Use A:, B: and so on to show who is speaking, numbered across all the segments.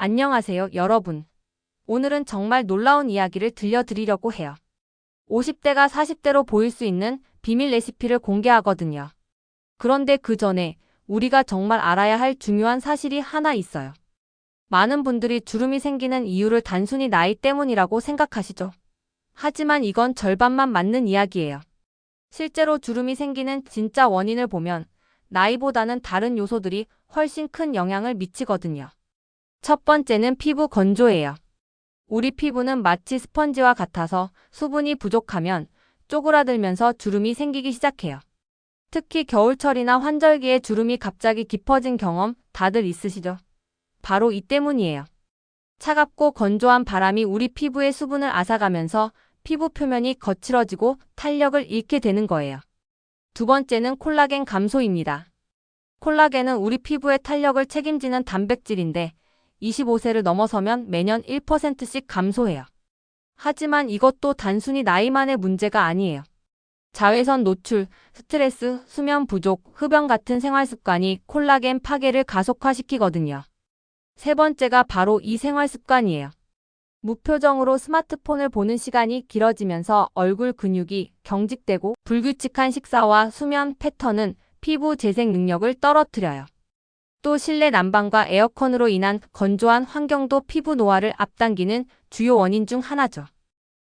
A: 안녕하세요, 여러분. 오늘은 정말 놀라운 이야기를 들려드리려고 해요. 50대가 40대로 보일 수 있는 비밀 레시피를 공개하거든요. 그런데 그 전에 우리가 정말 알아야 할 중요한 사실이 하나 있어요. 많은 분들이 주름이 생기는 이유를 단순히 나이 때문이라고 생각하시죠. 하지만 이건 절반만 맞는 이야기예요. 실제로 주름이 생기는 진짜 원인을 보면 나이보다는 다른 요소들이 훨씬 큰 영향을 미치거든요. 첫 번째는 피부 건조예요. 우리 피부는 마치 스펀지와 같아서 수분이 부족하면 쪼그라들면서 주름이 생기기 시작해요. 특히 겨울철이나 환절기에 주름이 갑자기 깊어진 경험 다들 있으시죠? 바로 이 때문이에요. 차갑고 건조한 바람이 우리 피부의 수분을 앗아가면서 피부 표면이 거칠어지고 탄력을 잃게 되는 거예요. 두 번째는 콜라겐 감소입니다. 콜라겐은 우리 피부의 탄력을 책임지는 단백질인데 25세를 넘어서면 매년 1%씩 감소해요. 하지만 이것도 단순히 나이만의 문제가 아니에요. 자외선 노출, 스트레스, 수면 부족, 흡연 같은 생활 습관이 콜라겐 파괴를 가속화시키거든요. 세 번째가 바로 이 생활 습관이에요. 무표정으로 스마트폰을 보는 시간이 길어지면서 얼굴 근육이 경직되고 불규칙한 식사와 수면 패턴은 피부 재생 능력을 떨어뜨려요. 또 실내 난방과 에어컨으로 인한 건조한 환경도 피부 노화를 앞당기는 주요 원인 중 하나죠.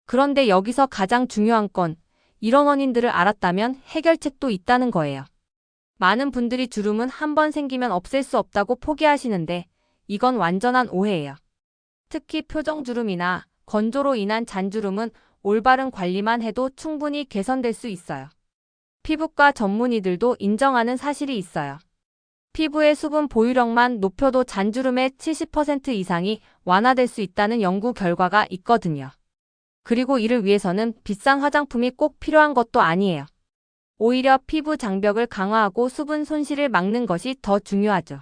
A: 그런데 여기서 가장 중요한 건 이런 원인들을 알았다면 해결책도 있다는 거예요. 많은 분들이 주름은 한 번 생기면 없앨 수 없다고 포기하시는데 이건 완전한 오해예요. 특히 표정주름이나 건조로 인한 잔주름은 올바른 관리만 해도 충분히 개선될 수 있어요. 피부과 전문의들도 인정하는 사실이 있어요. 피부의 수분 보유력만 높여도 잔주름의 70% 이상이 완화될 수 있다는 연구 결과가 있거든요. 그리고 이를 위해서는 비싼 화장품이 꼭 필요한 것도 아니에요. 오히려 피부 장벽을 강화하고 수분 손실을 막는 것이 더 중요하죠.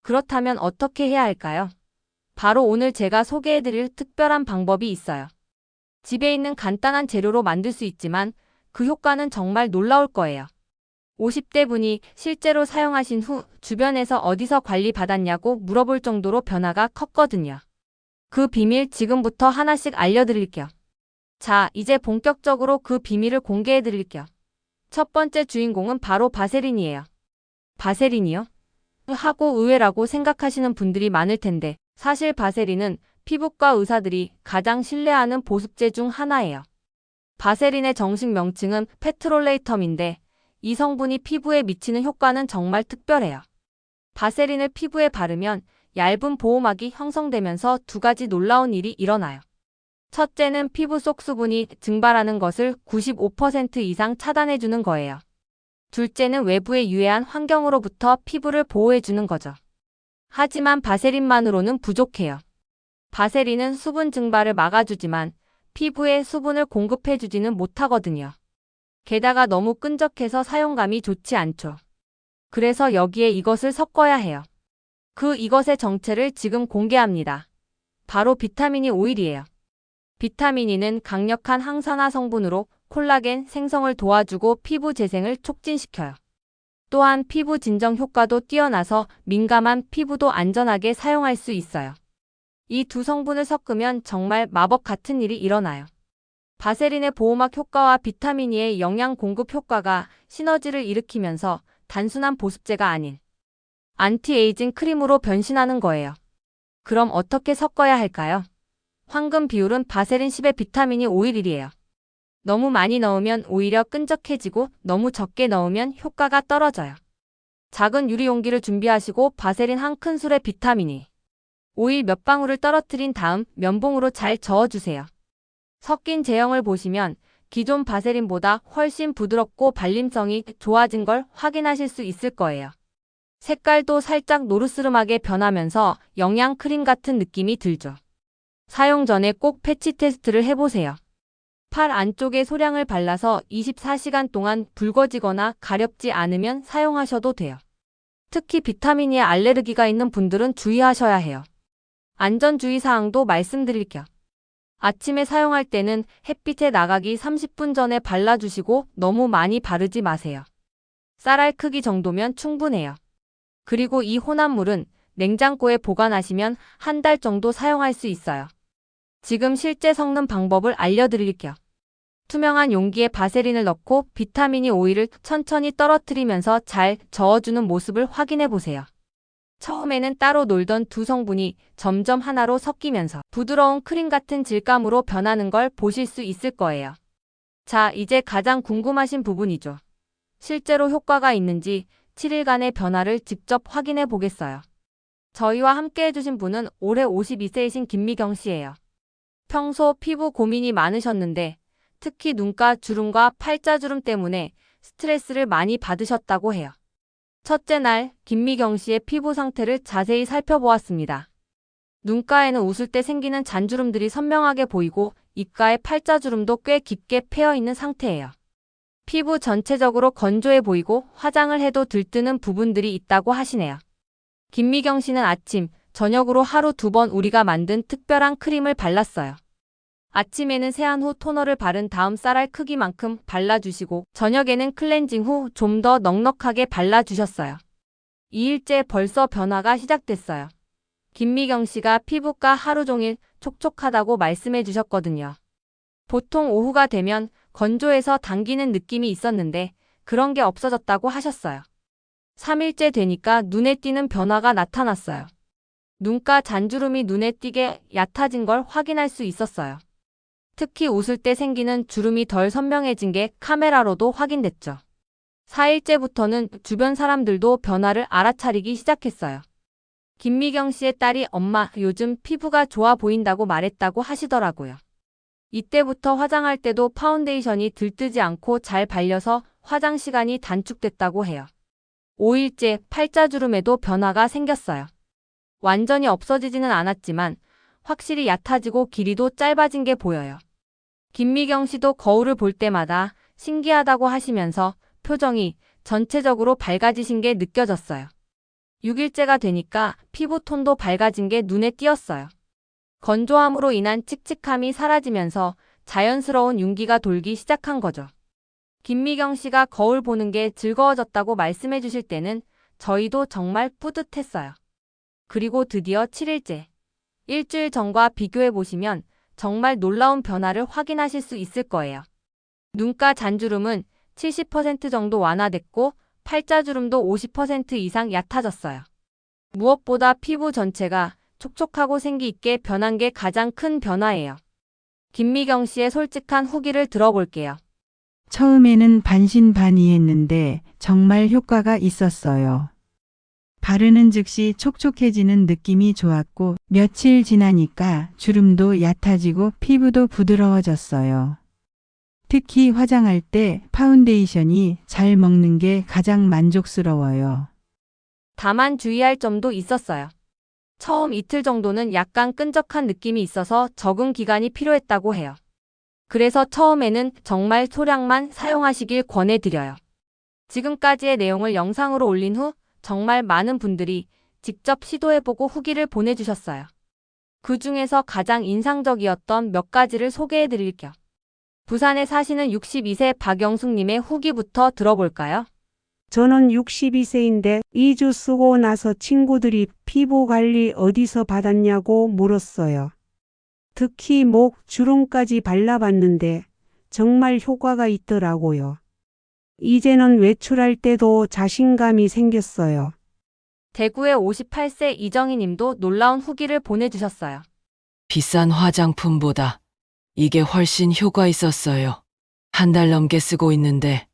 A: 그렇다면 어떻게 해야 할까요? 바로 오늘 제가 소개해드릴 특별한 방법이 있어요. 집에 있는 간단한 재료로 만들 수 있지만 그 효과는 정말 놀라울 거예요. 50대 분이 실제로 사용하신 후 주변에서 어디서 관리받았냐고 물어볼 정도로 변화가 컸거든요. 그 비밀 지금부터 하나씩 알려드릴게요. 자, 이제 본격적으로 그 비밀을 공개해드릴게요. 첫 번째 주인공은 바로 바세린이에요. 바세린이요? 하고 의외라고 생각하시는 분들이 많을 텐데 사실 바세린은 피부과 의사들이 가장 신뢰하는 보습제 중 하나예요. 바세린의 정식 명칭은 페트롤레이텀인데 이 성분이 피부에 미치는 효과는 정말 특별해요. 바세린을 피부에 바르면 얇은 보호막이 형성되면서 두 가지 놀라운 일이 일어나요. 첫째는 피부 속 수분이 증발하는 것을 95% 이상 차단해주는 거예요. 둘째는 외부의 유해한 환경으로부터 피부를 보호해주는 거죠. 하지만 바세린만으로는 부족해요. 바세린은 수분 증발을 막아주지만 피부에 수분을 공급해주지는 못하거든요. 게다가 너무 끈적해서 사용감이 좋지 않죠. 그래서 여기에 이것을 섞어야 해요. 이것의 정체를 지금 공개합니다. 바로 비타민이 오일이에요. 비타민 E는 강력한 항산화 성분으로 콜라겐 생성을 도와주고 피부 재생을 촉진시켜요. 또한 피부 진정 효과도 뛰어나서 민감한 피부도 안전하게 사용할 수 있어요. 이 두 성분을 섞으면 정말 마법 같은 일이 일어나요. 바세린의 보호막 효과와 비타민 E의 영양 공급 효과가 시너지를 일으키면서 단순한 보습제가 아닌 안티에이징 크림으로 변신하는 거예요. 그럼 어떻게 섞어야 할까요? 황금 비율은 바세린 10에 비타민이 오일 1이에요. 너무 많이 넣으면 오히려 끈적해지고 너무 적게 넣으면 효과가 떨어져요. 작은 유리 용기를 준비하시고 바세린 한 큰술에 비타민 E, 오일 몇 방울을 떨어뜨린 다음 면봉으로 잘 저어주세요. 섞인 제형을 보시면 기존 바세린보다 훨씬 부드럽고 발림성이 좋아진 걸 확인하실 수 있을 거예요. 색깔도 살짝 노르스름하게 변하면서 영양 크림 같은 느낌이 들죠. 사용 전에 꼭 패치 테스트를 해보세요. 팔 안쪽에 소량을 발라서 24시간 동안 붉어지거나 가렵지 않으면 사용하셔도 돼요. 특히 비타민에 알레르기가 있는 분들은 주의하셔야 해요. 안전주의사항도 말씀드릴게요. 아침에 사용할 때는 햇빛에 나가기 30분 전에 발라주시고 너무 많이 바르지 마세요. 쌀알 크기 정도면 충분해요. 그리고 이 혼합물은 냉장고에 보관하시면 한 달 정도 사용할 수 있어요. 지금 실제 섞는 방법을 알려드릴게요. 투명한 용기에 바세린을 넣고 비타민이 오일을 천천히 떨어뜨리면서 잘 저어주는 모습을 확인해 보세요. 처음에는 따로 놀던 두 성분이 점점 하나로 섞이면서 부드러운 크림 같은 질감으로 변하는 걸 보실 수 있을 거예요. 자, 이제 가장 궁금하신 부분이죠. 실제로 효과가 있는지 7일간의 변화를 직접 확인해 보겠어요. 저희와 함께 해주신 분은 올해 52세이신 김미경 씨예요. 평소 피부 고민이 많으셨는데 특히 눈가 주름과 팔자주름 때문에 스트레스를 많이 받으셨다고 해요. 첫째 날 김미경 씨의 피부 상태를 자세히 살펴보았습니다. 눈가에는 웃을 때 생기는 잔주름들이 선명하게 보이고 입가에 팔자주름도 꽤 깊게 패여 있는 상태예요. 피부 전체적으로 건조해 보이고 화장을 해도 들뜨는 부분들이 있다고 하시네요. 김미경 씨는 아침, 저녁으로 하루 2번 우리가 만든 특별한 크림을 발랐어요. 아침에는 세안 후 토너를 바른 다음 쌀알 크기만큼 발라주시고 저녁에는 클렌징 후 좀 더 넉넉하게 발라주셨어요. 2일째 벌써 변화가 시작됐어요. 김미경 씨가 피부가 하루 종일 촉촉하다고 말씀해 주셨거든요. 보통 오후가 되면 건조해서 당기는 느낌이 있었는데 그런 게 없어졌다고 하셨어요. 3일째 되니까 눈에 띄는 변화가 나타났어요. 눈가 잔주름이 눈에 띄게 얕아진 걸 확인할 수 있었어요. 특히 웃을 때 생기는 주름이 덜 선명해진 게 카메라로도 확인됐죠. 4일째부터는 주변 사람들도 변화를 알아차리기 시작했어요. 김미경 씨의 딸이 엄마, 요즘 피부가 좋아 보인다고 말했다고 하시더라고요. 이때부터 화장할 때도 파운데이션이 들뜨지 않고 잘 발려서 화장 시간이 단축됐다고 해요. 5일째 팔자주름에도 변화가 생겼어요. 완전히 없어지지는 않았지만 확실히 얕아지고 길이도 짧아진 게 보여요. 김미경 씨도 거울을 볼 때마다 신기하다고 하시면서 표정이 전체적으로 밝아지신 게 느껴졌어요. 6일째가 되니까 피부톤도 밝아진 게 눈에 띄었어요. 건조함으로 인한 칙칙함이 사라지면서 자연스러운 윤기가 돌기 시작한 거죠. 김미경 씨가 거울 보는 게 즐거워졌다고 말씀해 주실 때는 저희도 정말 뿌듯했어요. 그리고 드디어 7일째. 일주일 전과 비교해 보시면 정말 놀라운 변화를 확인하실 수 있을 거예요. 눈가 잔주름은 70% 정도 완화됐고 팔자주름도 50% 이상 얕아졌어요. 무엇보다 피부 전체가 촉촉하고 생기 있게 변한 게 가장 큰 변화예요. 김미경 씨의 솔직한 후기를 들어볼게요.
B: 처음에는 반신반의했는데 정말 효과가 있었어요. 바르는 즉시 촉촉해지는 느낌이 좋았고 며칠 지나니까 주름도 얕아지고 피부도 부드러워졌어요. 특히 화장할 때 파운데이션이 잘 먹는 게 가장 만족스러워요.
A: 다만 주의할 점도 있었어요. 처음 이틀 정도는 약간 끈적한 느낌이 있어서 적응 기간이 필요했다고 해요. 그래서 처음에는 정말 소량만 사용하시길 권해드려요. 지금까지의 내용을 영상으로 올린 후 정말 많은 분들이 직접 시도해보고 후기를 보내주셨어요. 그 중에서 가장 인상적이었던 몇 가지를 소개해드릴게요. 부산에 사시는 62세 박영숙님의 후기부터 들어볼까요?
C: 저는 62세인데 2주 쓰고 나서 친구들이 피부 관리 어디서 받았냐고 물었어요. 특히 목 주름까지 발라봤는데 정말 효과가 있더라고요. 이제는 외출할 때도 자신감이 생겼어요.
A: 대구의 58세 이정희 님도 놀라운 후기를 보내주셨어요.
D: 비싼 화장품보다 이게 훨씬 효과 있었어요. 한 달 넘게 쓰고 있는데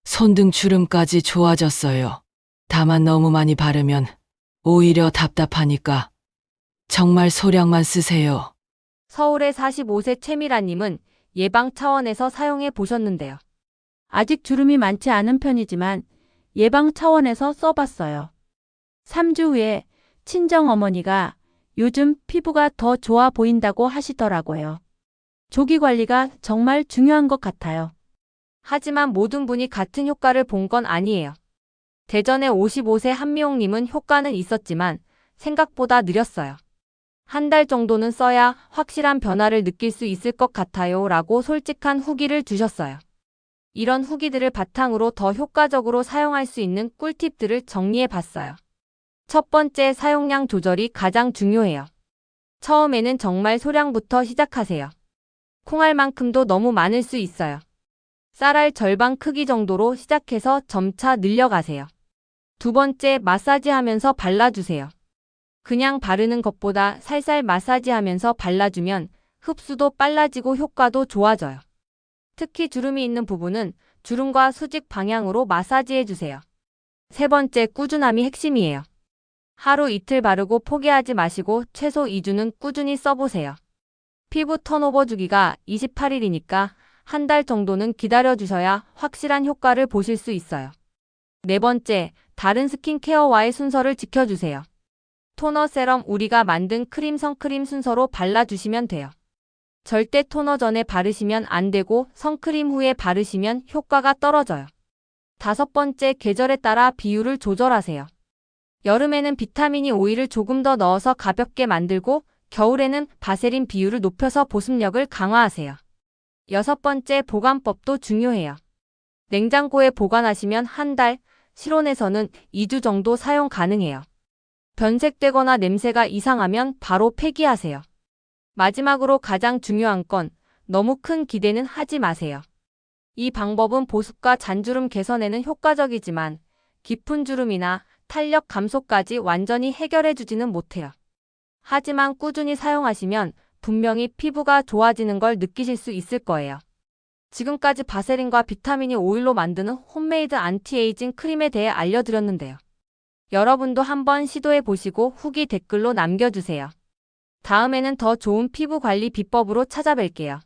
D: 손등 주름까지 좋아졌어요. 다만 너무 많이 바르면 오히려 답답하니까 정말 소량만 쓰세요.
A: 서울의 45세 최미라님은 예방 차원에서 사용해 보셨는데요. 아직 주름이 많지 않은 편이지만 예방 차원에서 써봤어요. 3주 후에 친정어머니가 요즘 피부가 더 좋아 보인다고 하시더라고요. 조기 관리가 정말 중요한 것 같아요. 하지만 모든 분이 같은 효과를 본 건 아니에요. 대전의 55세 한미옥님은 효과는 있었지만 생각보다 느렸어요. 한 달 정도는 써야 확실한 변화를 느낄 수 있을 것 같아요 라고 솔직한 후기를 주셨어요. 이런 후기들을 바탕으로 더 효과적으로 사용할 수 있는 꿀팁들을 정리해 봤어요. 첫 번째, 사용량 조절이 가장 중요해요. 처음에는 정말 소량부터 시작하세요. 콩알만큼도 너무 많을 수 있어요. 쌀알 절반 크기 정도로 시작해서 점차 늘려가세요. 두 번째, 마사지하면서 발라주세요. 그냥 바르는 것보다 살살 마사지하면서 발라주면 흡수도 빨라지고 효과도 좋아져요. 특히 주름이 있는 부분은 주름과 수직 방향으로 마사지해주세요. 세 번째, 꾸준함이 핵심이에요. 하루 이틀 바르고 포기하지 마시고 최소 2주는 꾸준히 써보세요. 피부 턴오버 주기가 28일이니까 한 달 정도는 기다려주셔야 확실한 효과를 보실 수 있어요. 네 번째, 다른 스킨케어와의 순서를 지켜주세요. 토너, 세럼, 우리가 만든 크림, 선크림 순서로 발라주시면 돼요. 절대 토너 전에 바르시면 안 되고 선크림 후에 바르시면 효과가 떨어져요. 다섯 번째, 계절에 따라 비율을 조절하세요. 여름에는 비타민 E 오일을 조금 더 넣어서 가볍게 만들고 겨울에는 바세린 비율을 높여서 보습력을 강화하세요. 여섯 번째, 보관법도 중요해요. 냉장고에 보관하시면 한 달, 실온에서는 2주 정도 사용 가능해요. 변색되거나 냄새가 이상하면 바로 폐기하세요. 마지막으로 가장 중요한 건 너무 큰 기대는 하지 마세요. 이 방법은 보습과 잔주름 개선에는 효과적이지만 깊은 주름이나 탄력 감소까지 완전히 해결해주지는 못해요. 하지만 꾸준히 사용하시면 분명히 피부가 좋아지는 걸 느끼실 수 있을 거예요. 지금까지 바세린과 비타민 E 오일로 만드는 홈메이드 안티에이징 크림에 대해 알려드렸는데요. 여러분도 한번 시도해 보시고 후기 댓글로 남겨주세요. 다음에는 더 좋은 피부 관리 비법으로 찾아뵐게요.